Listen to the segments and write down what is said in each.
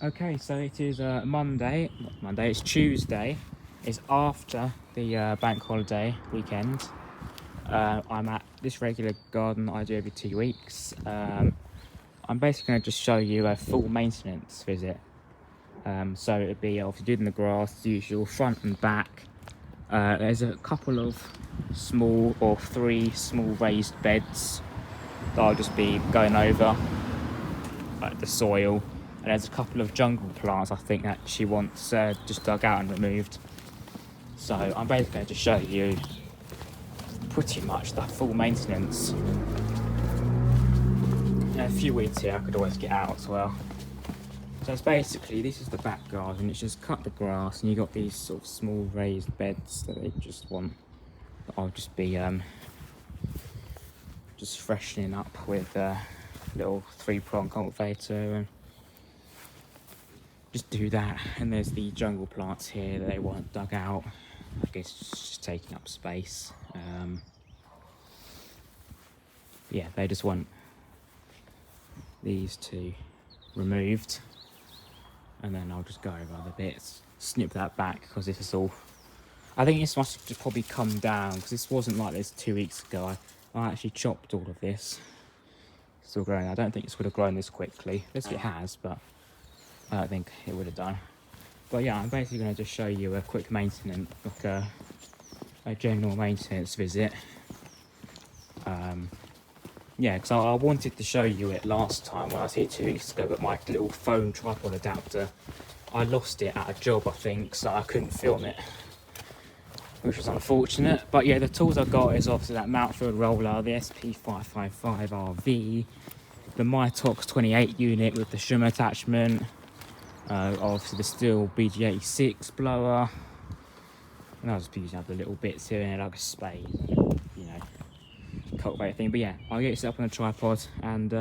Okay, so it is Monday, not Monday, it's Tuesday. It's after the bank holiday weekend. I'm at this regular garden that I do every 2 weeks. I'm basically going to just show you a full maintenance visit. So it'd be obviously doing the grass, the usual front and back. There's a couple of small or 3 small raised beds that I'll just be going over, like the soil. And there's a couple of jungle plants I think that she wants just dug out and removed. So I'm basically going to show you pretty much the full maintenance. In a few weeks here I could always get out as well. So it's basically, this is the back garden, it's just cut the grass and you've got these sort of small raised beds that they just want, that I'll just be just freshening up with a little 3-prong cultivator and just do that. And there's the jungle plants here that they want dug out. I guess just taking up space. Yeah, they just want these two removed, and then I'll just go over other bits, snip that back, because this is all, I think this must have probably come down, because this wasn't like this 2 weeks ago. I actually chopped all of this. Still growing. I don't think this would have grown this quickly. Yes, it has, but I don't think it would have done. But yeah, I'm basically going to just show you a quick maintenance, like a general maintenance visit. Yeah, because I wanted to show you it last time when I was here 2 weeks ago, but my little phone tripod adapter, I lost it at a job, I think, so I couldn't film it, which was unfortunate. But yeah, the tools I got is obviously that Mountfield roller, the SP555RV, the Mitox 28 unit with the Strimmer attachment, obviously the Stihl BG 86 blower, and I was just using other little bits here and there, like a spade, you know, cultivator thing. But yeah, I'll get it set up on a tripod and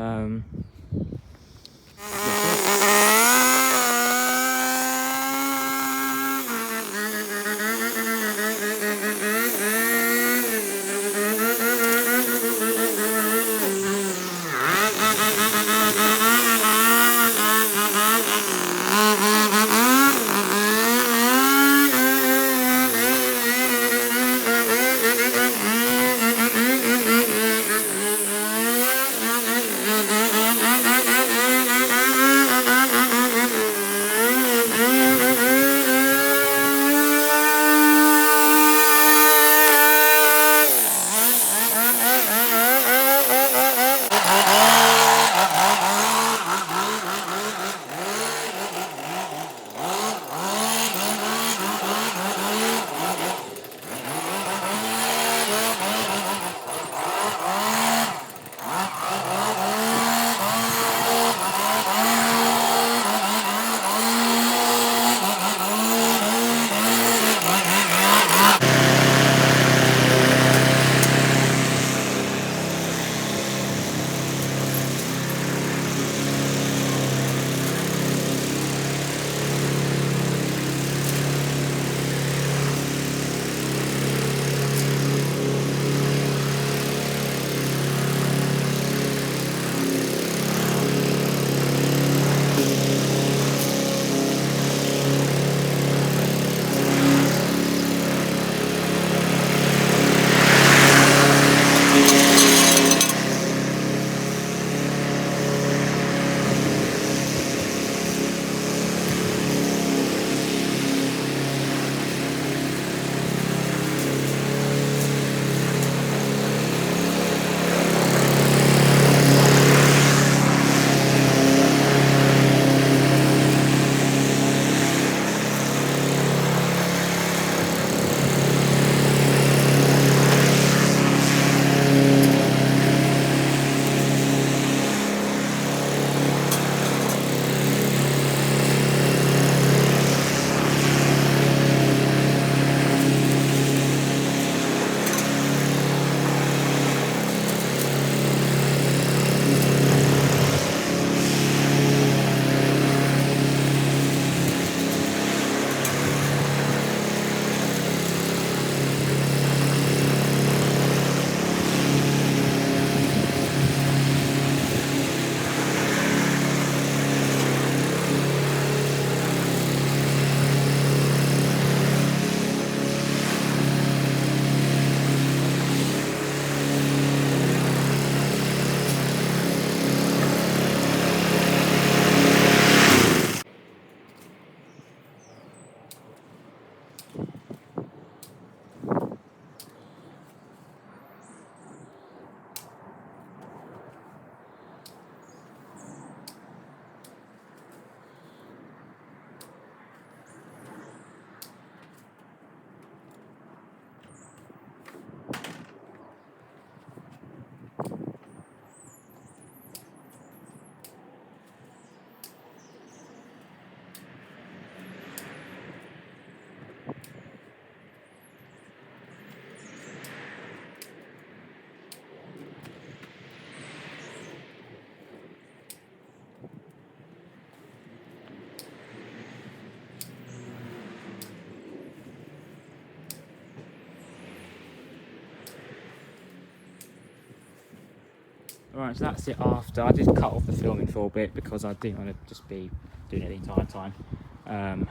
Right, so that's it after. I just cut off the filming for a bit because I didn't want to just be doing it the entire time.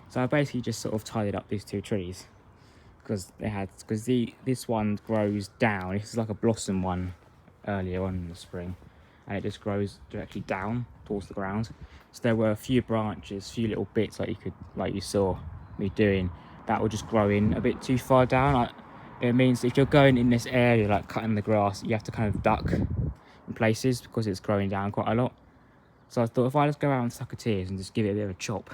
So I basically just sort of tidied up these two trees because this one grows down. This is like a blossom one earlier on in the spring, and it just grows directly down towards the ground. So there were a few branches, few little bits like you saw me doing, that were just growing a bit too far down. It means if you're going in this area, like cutting the grass, you have to kind of duck in places because it's growing down quite a lot. So I thought if I just go around secateurs and just give it a bit of a chop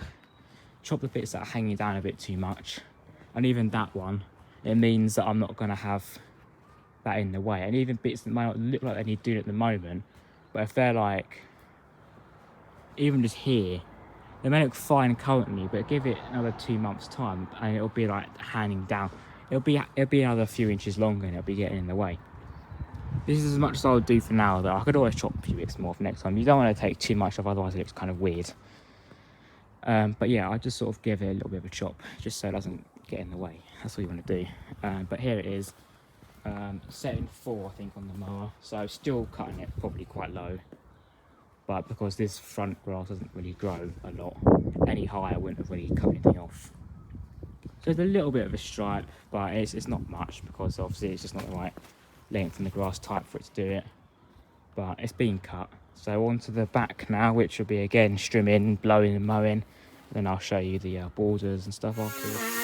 the bits that are hanging down a bit too much, and even that one, it means that I'm not going to have that in the way. And even bits that might not look like they need doing at the moment, but if they're like, even just here, they may look fine currently, but give it another 2 months time and it'll be like hanging down. It'll be another few inches longer and it'll be getting in the way. This is as much as I'll do for now, though. I could always chop a few bits more for next time. You don't want to take too much off, otherwise it looks kind of weird. But yeah, I just sort of give it a little bit of a chop, just so it doesn't get in the way. That's all you want to do. But here it is, setting 4, I think, on the mower. So still cutting it probably quite low. But because this front grass doesn't really grow a lot, any higher I wouldn't have really cut anything off. So it's a little bit of a stripe, but it's not much because obviously it's just not the right length in the grass type for it to do it. But it's been cut. So on to the back now, which will be again strimming, blowing and mowing. Then I'll show you the borders and stuff afterwards.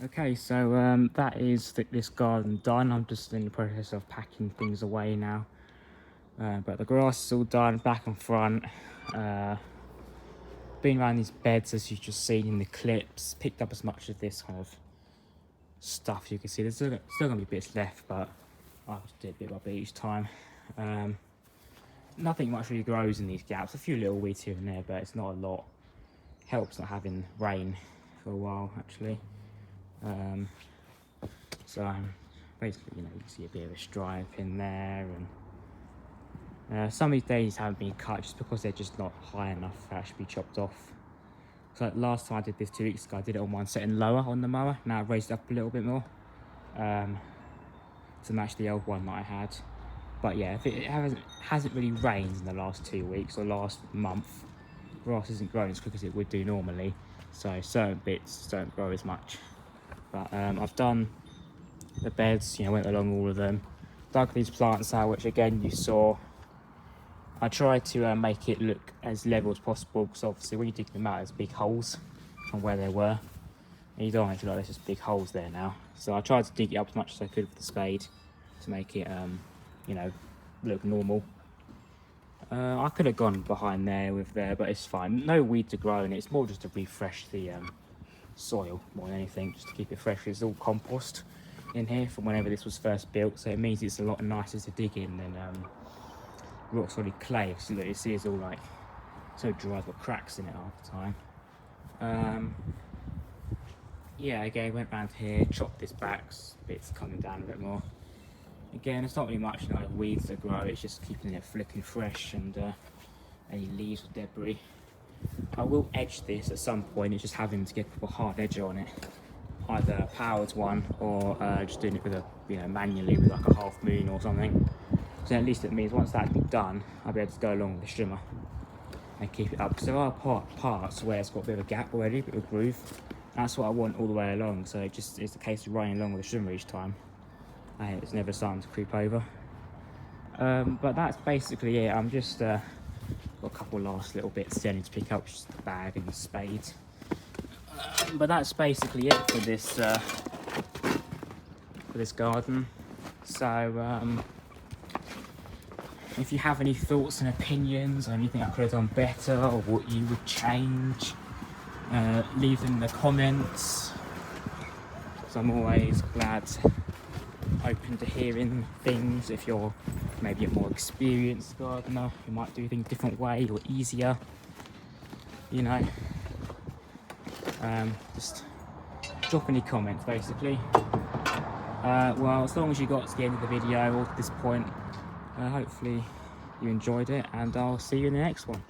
Okay, so that is this garden done. I'm just in the process of packing things away now. But the grass is all done, back and front. Been around these beds as you've just seen in the clips. Picked up as much of this kind of stuff you can see. There's still going to be bits left, but I'll just do it bit by bit each time. Nothing much really grows in these gaps. A few little weeds here and there, but it's not a lot. Helps not having rain for a while, actually. So basically, you know, you can see a bit of a stripe in there, and some of these days haven't been cut just because they're just not high enough to actually be chopped off. So like last time I did this 2 weeks ago, I did it on one setting lower on the mower. Now I've raised it up a little bit more to match the old one that I had. But yeah, if it hasn't really rained in the last 2 weeks or last month, grass isn't growing as quick as it would do normally. So certain bits don't grow as much. But I've done the beds, you know, went along all of them. Dug these plants out, which again you saw. I tried to make it look as level as possible, because obviously when you dig them out, there's big holes from where they were. And you don't want it to look like there's just big holes there now. So I tried to dig it up as much as I could with the spade to make it, you know, look normal. I could have gone behind there with there, but it's fine. No weeds are growing. It's more just to refresh the soil more than anything, just to keep it fresh. It's all compost in here from whenever this was first built, so it means it's a lot nicer to dig in than rock solid clay. So that you see it's all like so dry, I've got cracks in it half the time. Yeah, again, went round here, chopped this back, bits coming down a bit more. Again, it's not really much like weeds that grow, it's just keeping it flipping fresh, and any leaves or debris. I will edge this at some point. It's just having to get a hard edger on it, either a powered one or just doing it with a, you know, manually with like a half moon or something. So at least it means once that's been done, I'll be able to go along with the strimmer and keep it up. Because there are parts where it's got a bit of a gap already, a bit of a groove. That's what I want all the way along. So it just is the case of running along with the strimmer each time. And it's never starting to creep over. But that's basically it. I'm just got a couple last little bits I need to pick up, just the bag and the spade. But that's basically it for this garden. So if you have any thoughts and opinions or anything I could have done better or what you would change, leave them in the comments. So I'm always open to hearing things. If you're maybe a more experienced gardener, you might do things a different way or easier, you know. Just drop any comments basically. Well, as long as you got to the end of the video or to this point, hopefully you enjoyed it, and I'll see you in the next one.